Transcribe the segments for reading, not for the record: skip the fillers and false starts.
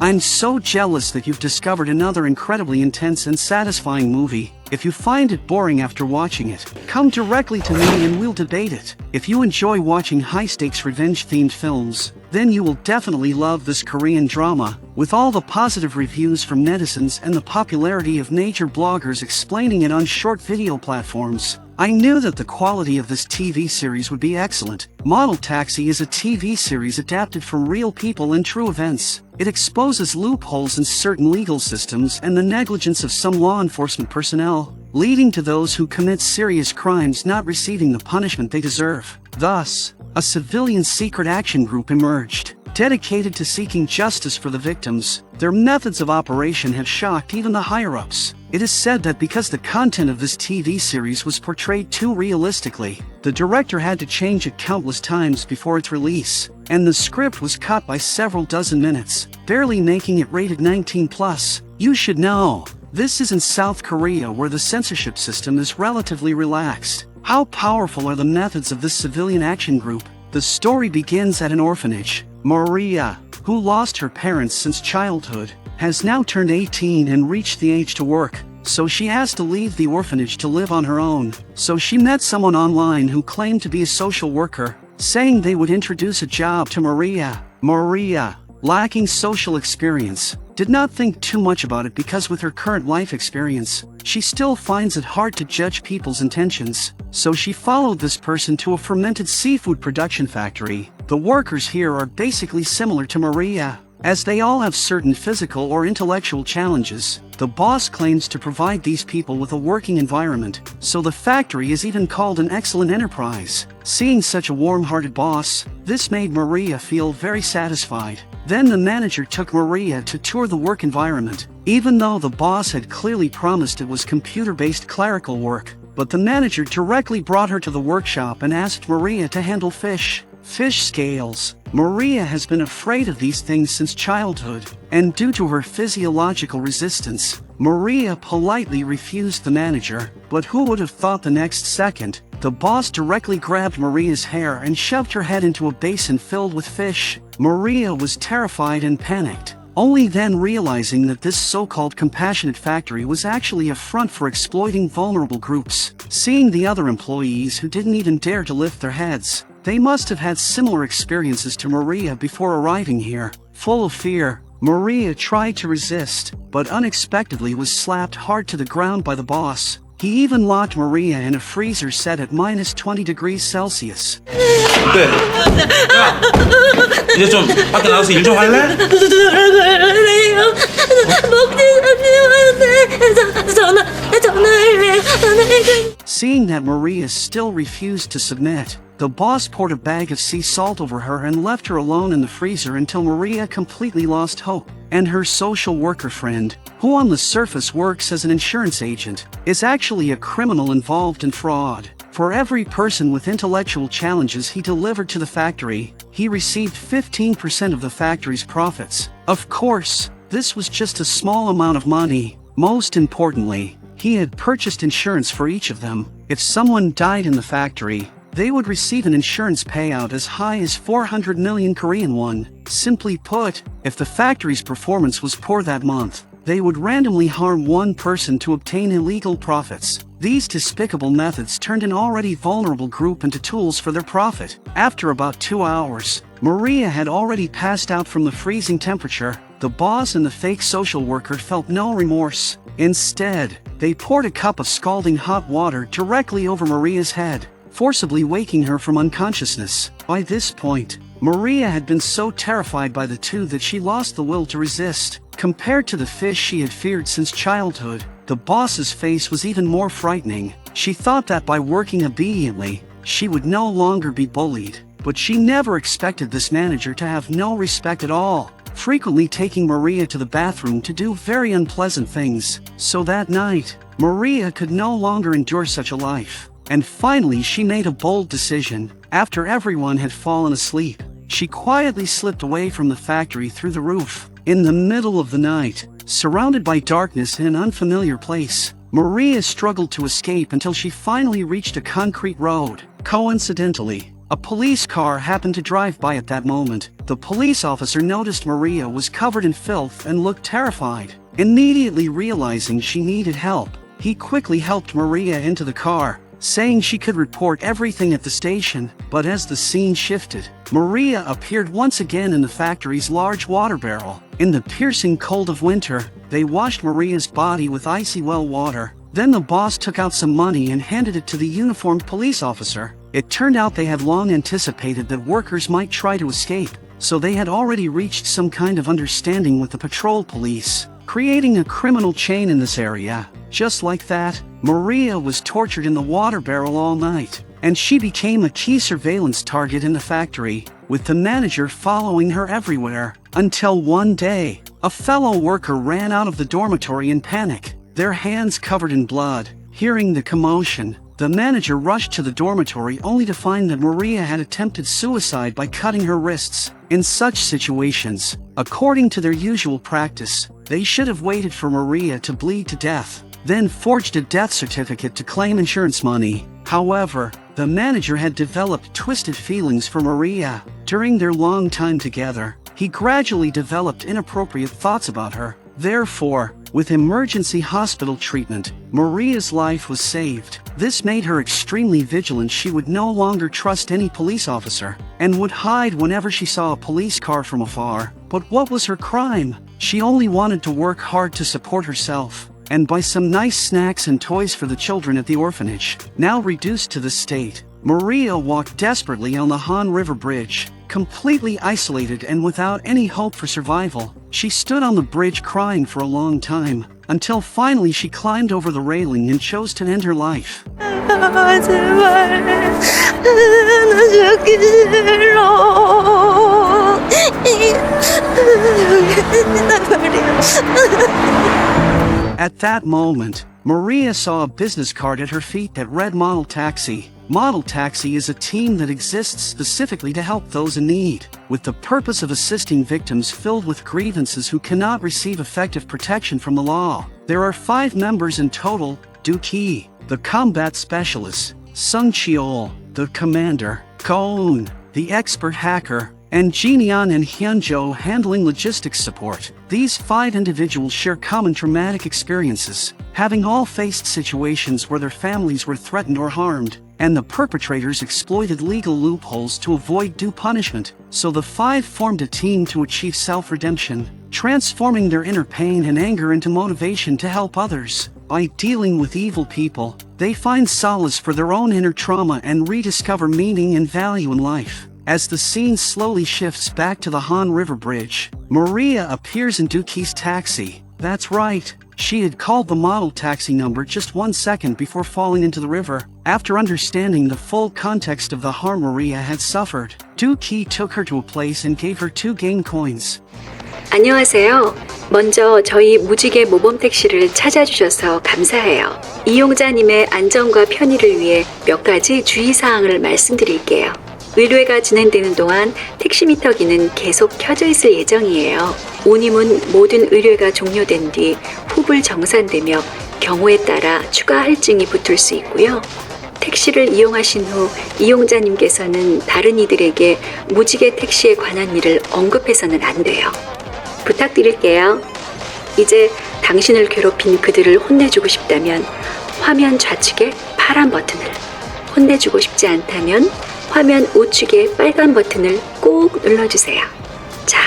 I'm so jealous that you've discovered another incredibly intense and satisfying movie. If you find it boring after watching it, come directly to me and we'll debate it. If you enjoy watching high-stakes revenge-themed films, then you will definitely love this Korean drama, with all the positive reviews from netizens and the popularity of nature bloggers explaining it on short video platforms. I knew that the quality of this TV series would be excellent. Model Taxi is a TV series adapted from real people and true events. It exposes loopholes in certain legal systems and the negligence of some law enforcement personnel, leading to those who commit serious crimes not receiving the punishment they deserve. Thus, a civilian secret action group emerged, dedicated to seeking justice for the victims. Their methods of operation have shocked even the higher-ups. It is said that because the content of this TV series was portrayed too realistically, the director had to change it countless times before its release, and the script was cut by several dozen minutes, barely making it rated 19+. You should know, this is in South Korea where the censorship system is relatively relaxed. How powerful are the methods of this civilian action group? The story begins at an orphanage. Maria, who lost her parents since childhood, has now turned 18 and reached the age to work, so she has to leave the orphanage to live on her own. So she met someone online who claimed to be a social worker, saying they would introduce a job to Maria. Maria, lacking social experience, did not think too much about it because with her current life experience, she still finds it hard to judge people's intentions. So she followed this person to a fermented seafood production factory. The workers here are basically similar to Maria, as they all have certain physical or intellectual challenges. The boss claims to provide these people with a working environment, so the factory is even called an excellent enterprise. Seeing such a warm-hearted boss, this made Maria feel very satisfied. Then the manager took Maria to tour the work environment, even though the boss had clearly promised it was computer-based clerical work. But the manager directly brought her to the workshop and asked Maria to handle fish scales. Maria has been afraid of these things since childhood, and due to her physiological resistance, Maria politely refused the manager. But who would have thought the next second, the boss directly grabbed Maria's hair and shoved her head into a basin filled with fish. Maria was terrified and panicked, only then realizing that this so-called compassionate factory was actually a front for exploiting vulnerable groups. Seeing the other employees who didn't even dare to lift their heads, they must have had similar experiences to Maria before arriving here. Full of fear, Maria tried to resist, but unexpectedly was slapped hard to the ground by the boss. He even locked Maria in a freezer set at -20°C. 네. 야, 이제 좀 밖에 나가서 일 좀 할래? Seeing that Maria still refused to submit, the boss poured a bag of sea salt over her and left her alone in the freezer until Maria completely lost hope. And her social worker friend, who on the surface works as an insurance agent, is actually a criminal involved in fraud. For every person with intellectual challenges he delivered to the factory, he received 15% of the factory's profits. Of course, this was just a small amount of money. Most importantly, he had purchased insurance for each of them. If someone died in the factory, they would receive an insurance payout as high as 400 million Korean won. Simply put, if the factory's performance was poor that month, they would randomly harm one person to obtain illegal profits. These despicable methods turned an already vulnerable group into tools for their profit. After about 2 hours, Maria had already passed out from the freezing temperature. The boss and the fake social worker felt no remorse. Instead, they poured a cup of scalding hot water directly over Maria's head, forcibly waking her from unconsciousness. By this point, Maria had been so terrified by the two that she lost the will to resist. Compared to the fish she had feared since childhood, the boss's face was even more frightening. She thought that by working obediently, she would no longer be bullied. But she never expected this manager to have no respect at all, frequently taking Maria to the bathroom to do very unpleasant things. So that night, Maria could no longer endure such a life. And finally she made a bold decision. After everyone had fallen asleep, she quietly slipped away from the factory through the roof. In the middle of the night, surrounded by darkness in an unfamiliar place, Maria struggled to escape until she finally reached a concrete road. Coincidentally, A police car happened to drive by at that moment. The police officer noticed Maria was covered in filth and looked terrified. Immediately realizing she needed help, he quickly helped Maria into the car, saying she could report everything at the station. But as the scene shifted, Maria appeared once again in the factory's large water barrel. In the piercing cold of winter, they washed Maria's body with icy well water. Then the boss took out some money and handed it to the uniformed police officer. It turned out they had long anticipated that workers might try to escape, so they had already reached some kind of understanding with the patrol police, creating a criminal chain in this area. Just like that, Maria was tortured in the water barrel all night, and she became a key surveillance target in the factory, with the manager following her everywhere. Until one day, a fellow worker ran out of the dormitory in panic, their hands covered in blood. Hearing the commotion, the manager rushed to the dormitory only to find that Maria had attempted suicide by cutting her wrists. In such situations, according to their usual practice, they should have waited for Maria to bleed to death, then forged a death certificate to claim insurance money. However, the manager had developed twisted feelings for Maria. During their long time together, he gradually developed inappropriate thoughts about her. Therefore, with emergency hospital treatment, Maria's life was saved. This made her extremely vigilant. She would no longer trust any police officer, and would hide whenever she saw a police car from afar. But what was her crime? She only wanted to work hard to support herself, and buy some nice snacks and toys for the children at the orphanage. Now reduced to this state, Maria walked desperately on the Han River Bridge, completely isolated and without any hope for survival. She stood on the bridge crying for a long time, until finally she climbed over the railing and chose to end her life. At that moment, Maria saw a business card at her feet that read Model Taxi. Model Taxi is a team that exists specifically to help those in need, with the purpose of assisting victims filled with grievances who cannot receive effective protection from the law. There are 5 members in total: Du Ki, the combat specialist; Sung Cheol, the commander; Ko-eun, the expert hacker; and Jinian and Hyunjo handling logistics support. These 5 individuals share common traumatic experiences, having all faced situations where their families were threatened or harmed, and the perpetrators exploited legal loopholes to avoid due punishment. So the 5 formed a team to achieve self-redemption, transforming their inner pain and anger into motivation to help others. By dealing with evil people, they find solace for their own inner trauma and rediscover meaning and value in life. As the scene slowly shifts back to the Han River Bridge, Maria appears in Du Ki's taxi. That's right, she had called the model taxi number just 1 second before falling into the river. After understanding the full context of the harm Maria had suffered, Du Ki took her to a place and gave her 2 game coins. 안녕하세요. 먼저 저희 무지개 모범 택시를 찾아주셔서 감사해요. 이용자님의 안전과 편의를 위해 몇 가지 주의사항을 말씀드릴게요. 의뢰가 진행되는 동안 택시미터기는 계속 켜져 있을 예정이에요. 오님은 모든 의뢰가 종료된 뒤 후불 정산되며 경우에 따라 추가 할증이 붙을 수 있고요. 택시를 이용하신 후 이용자님께서는 다른 이들에게 무지개 택시에 관한 일을 언급해서는 안 돼요. 부탁드릴게요. 이제 당신을 괴롭힌 그들을 혼내주고 싶다면 화면 좌측의 파란 버튼을, 혼내주고 싶지 않다면 화면 우측의 빨간 버튼을 꼭 눌러주세요. 자,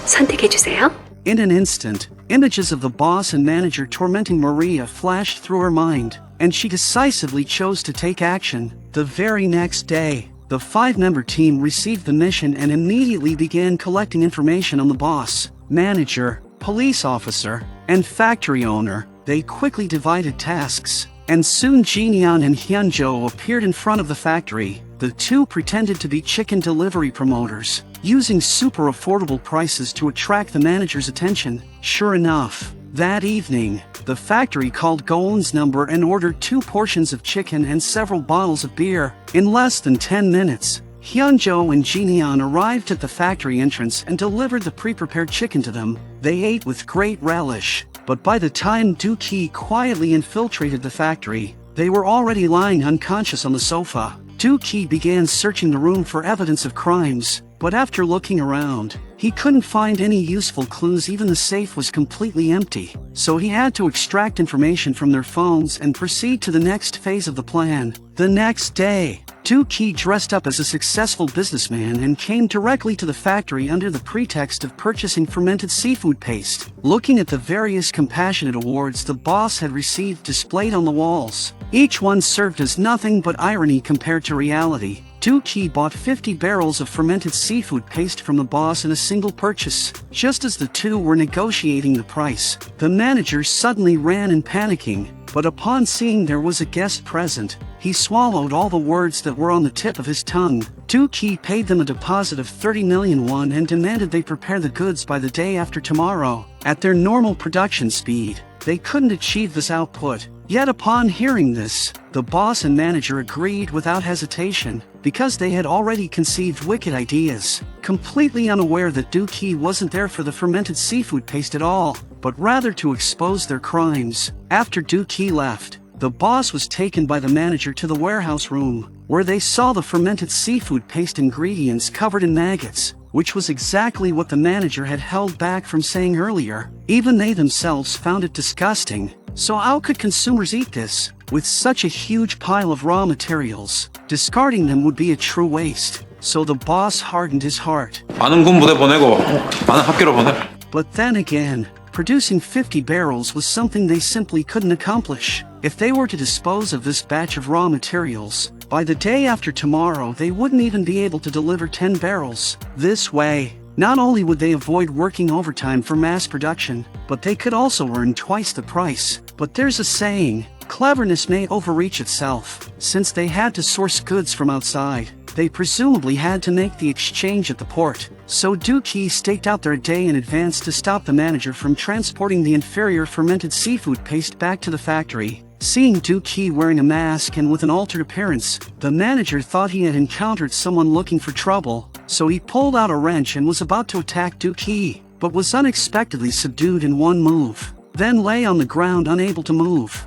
선택해주세요. In an instant, images of the boss and manager tormenting Maria flashed through her mind, and she decisively chose to take action. The very next day, the 5-member team received the mission and immediately began collecting information on the boss, manager, police officer, and factory owner. They quickly divided tasks, and soon Jinian and Hyunjo appeared in front of the factory. The 2 pretended to be chicken delivery promoters, using super affordable prices to attract the manager's attention. Sure enough, that evening, the factory called Goen's number and ordered 2 portions of chicken and several bottles of beer. In less than 10 minutes, Hyunjo and Jinian arrived at the factory entrance and delivered the pre-prepared chicken to them. They ate with great relish, but by the time Du Ki quietly infiltrated the factory, they were already lying unconscious on the sofa. Dookie began searching the room for evidence of crimes, but after looking around, he couldn't find any useful clues. Even the safe was completely empty, so he had to extract information from their phones and proceed to the next phase of the plan. The next day, Dookie dressed up as a successful businessman and came directly to the factory under the pretext of purchasing fermented seafood paste. Looking at the various compassionate awards the boss had received displayed on the walls, each one served as nothing but irony compared to reality. Dookie bought 50 barrels of fermented seafood paste from the boss in a single purchase. Just as the two were negotiating the price, the manager suddenly ran in panicking, but upon seeing there was a guest present, he swallowed all the words that were on the tip of his tongue. Dookie paid them a deposit of 30 million won and demanded they prepare the goods by the day after tomorrow. At their normal production speed, they couldn't achieve this output. Yet upon hearing this, the boss and manager agreed without hesitation, because they had already conceived wicked ideas, completely unaware that Dookie wasn't there for the fermented seafood paste at all, but rather to expose their crimes. After Dookie left, the boss was taken by the manager to the warehouse room, where they saw the fermented seafood paste ingredients covered in maggots, which was exactly what the manager had held back from saying earlier. Even they themselves found it disgusting. So how could consumers eat this? With such a huge pile of raw materials, discarding them would be a true waste. So the boss hardened his heart. 많은 군 부대 보내고 많은 학교로 보내. But then again, producing 50 barrels was something they simply couldn't accomplish. If they were to dispose of this batch of raw materials, by the day after tomorrow they wouldn't even be able to deliver 10 barrels. This way, not only would they avoid working overtime for mass production, but they could also earn twice the price. But there's a saying, cleverness may overreach itself. Since they had to source goods from outside, they presumably had to make the exchange at the port. So Dookie staked out their day in advance to stop the manager from transporting the inferior fermented seafood paste back to the factory. Seeing Dookie wearing a mask and with an altered appearance, the manager thought he had encountered someone looking for trouble, so he pulled out a wrench and was about to attack Dookie, but was unexpectedly subdued in one move, then lay on the ground unable to move.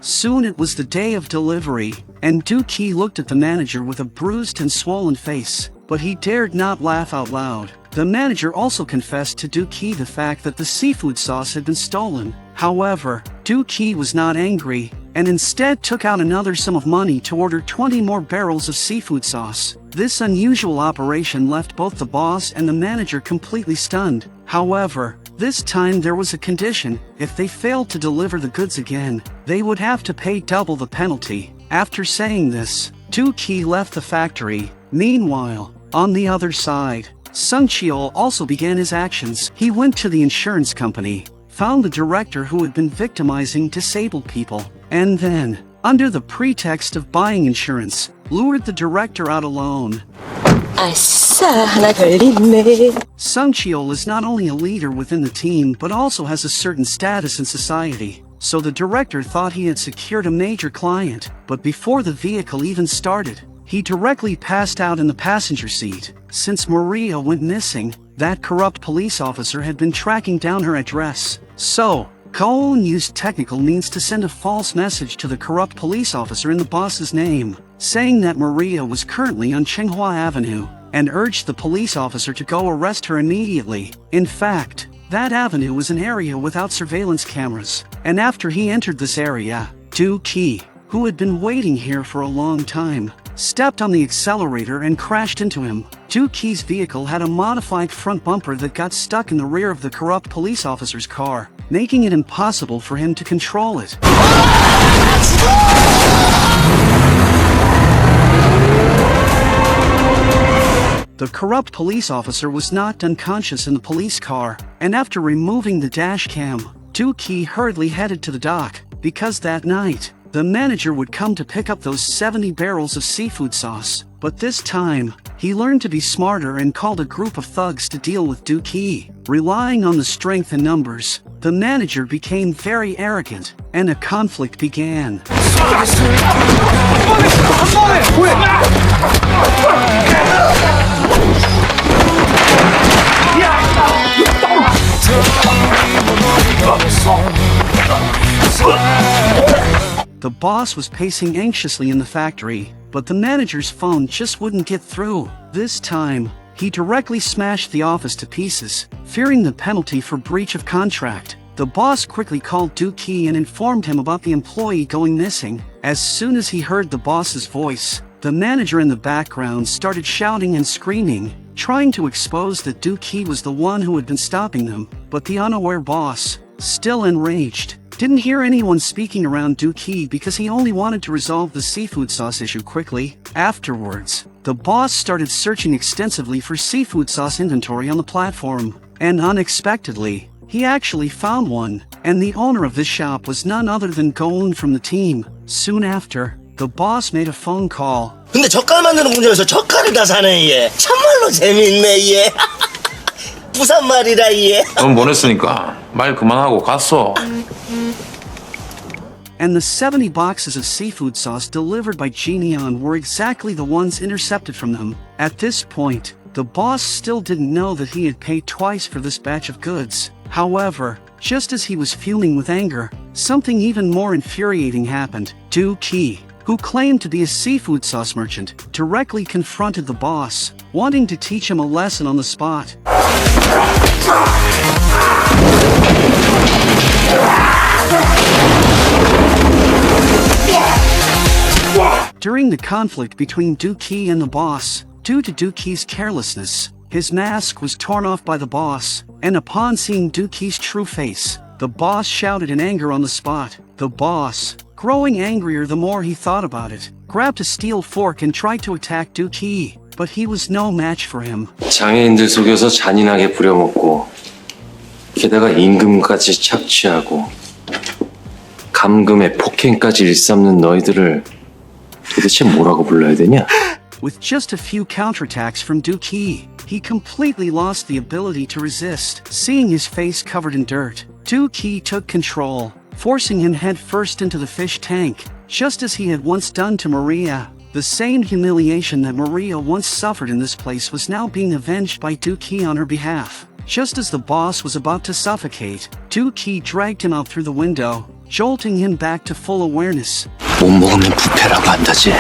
Soon it was the day of delivery, and Dookie looked at the manager with a bruised and swollen face, but he dared not laugh out loud. The manager also confessed to Dookie the fact that the seafood sauce had been stolen. However, Dookie was not angry, and instead took out another sum of money to order 20 more barrels of seafood sauce. This unusual operation left both the boss and the manager completely stunned. However, this time there was a condition: if they failed to deliver the goods again, they would have to pay double the penalty. After saying this, Dookie left the factory. Meanwhile, on the other side, Sung Cheol also began his actions. He went to the insurance company, found the director who had been victimizing disabled people, and then, under the pretext of buying insurance, lured the director out alone. 아싸, 하나 걸리네. Sung Cheol is not only a leader within the team but also has a certain status in society. So the director thought he had secured a major client, but before the vehicle even started, he directly passed out in the passenger seat. Since Maria went missing, that corrupt police officer had been tracking down her address. So, Cohen used technical means to send a false message to the corrupt police officer in the boss's name, saying that Maria was currently on Chenghua Avenue, and urged the police officer to go arrest her immediately. In fact, that avenue was an area without surveillance cameras, and after he entered this area, Dookie, who had been waiting here for a long time, stepped on the accelerator and crashed into him. Dookie's vehicle had a modified front bumper that got stuck in the rear of the corrupt police officer's car, making it impossible for him to control it. The corrupt police officer was knocked unconscious in the police car, and after removing the dash cam, Dookie hurriedly headed to the dock, because that night, the manager would come to pick up those 70 barrels of seafood sauce. But this time, he learned to be smarter and called a group of thugs to deal with Dookie. Relying on the strength in numbers, the manager became very arrogant, and a conflict began. The boss was pacing anxiously in the factory, but the manager's phone just wouldn't get through. This time, he directly smashed the office to pieces, fearing the penalty for breach of contract. The boss quickly called Dookie and informed him about the employee going missing. As soon as he heard the boss's voice, the manager in the background started shouting and screaming, trying to expose that Dookie was the one who had been stopping them. But the unaware boss, still enraged, didn't hear anyone speaking around Dookie because he only wanted to resolve the seafood sauce issue quickly. Afterwards, the boss started searching extensively for seafood sauce inventory on the platform, and unexpectedly, he actually found one, and the owner of this shop was none other than Golan from the team. Soon after, the boss made a phone call. 근데 젓갈 만드는 공장에서 젓갈을 다 사네 얘. 참말로 재밌네 얘. 부산 말이라 얘. 넌 보냈으니까 말 그만하고 갔어. And the 70 boxes of seafood sauce delivered by Genion were exactly the ones intercepted from them. At this point, the boss still didn't know that he had paid twice for this batch of goods. However, just as he was fuming with anger, something even more infuriating happened. Dookie, who claimed to be a seafood sauce merchant, directly confronted the boss, wanting to teach him a lesson on the spot. During the conflict between Dookie and the boss, due to Dookie's carelessness, his mask was torn off by the boss, and upon seeing Dookie's true face, the boss shouted in anger on the spot. The boss, growing angrier the more he thought about it, grabbed a steel fork and tried to attack Dookie, but he was no match for him. 장애인들 속여서 잔인하게 부려먹고 게다가 임금까지 착취하고 감금에 폭행까지 일삼는 너희들을 도대체 뭐라고 불러야 되냐? With just a few counterattacks from Dookie, he completely lost the ability to resist. Seeing his face covered in dirt, Dookie took control, forcing him headfirst into the fish tank, just as he had once done to Maria. The same humiliation that Maria once suffered in this place was now being avenged by Dookie on her behalf. Just as the boss was about to suffocate, Dookie dragged him out through the window, jolting him back to full awareness. 못 먹으면 부패라고 한다지.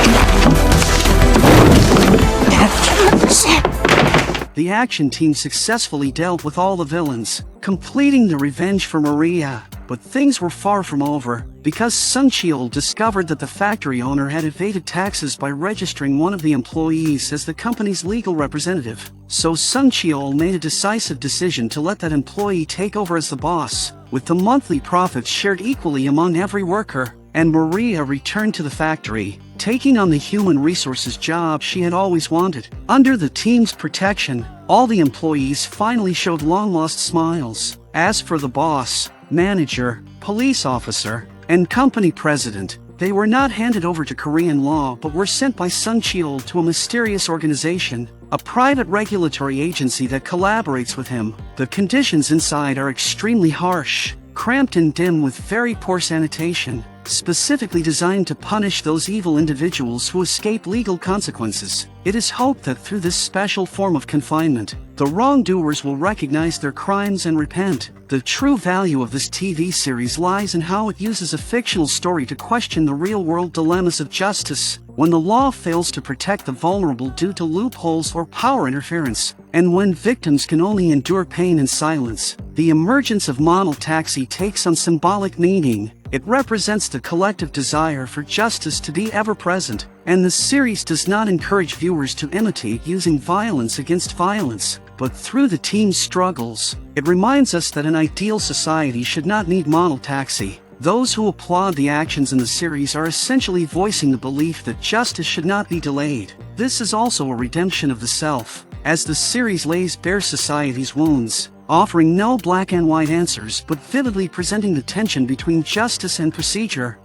The action team successfully dealt with all the villains, completing the revenge for Maria. But things were far from over, because Sung Cheol discovered that the factory owner had evaded taxes by registering one of the employees as the company's legal representative. So Sung Cheol made a decisive decision to let that employee take over as the boss, with the monthly profits shared equally among every worker. And Maria returned to the factory, taking on the human resources job she had always wanted. Under the team's protection, all the employees finally showed long-lost smiles. As for the boss, manager, police officer, and company president, they were not handed over to Korean law but were sent by Sung Cheol to a mysterious organization, a private regulatory agency that collaborates with him. The conditions inside are extremely harsh, cramped and dim with very poor sanitation, specifically designed to punish those evil individuals who escape legal consequences. It is hoped that through this special form of confinement, the wrongdoers will recognize their crimes and repent. The true value of this TV series lies in how it uses a fictional story to question the real-world dilemmas of justice, when the law fails to protect the vulnerable due to loopholes or power interference, and when victims can only endure pain in silence. The emergence of Model Taxi takes on symbolic meaning. It represents the collective desire for justice to be ever-present, and the series does not encourage viewers to imitate using violence against violence, but through the team's struggles, it reminds us that an ideal society should not need Model Taxi. Those who applaud the actions in the series are essentially voicing the belief that justice should not be delayed. This is also a redemption of the self, as the series lays bare society's wounds, offering no black and white answers but vividly presenting the tension between justice and procedure.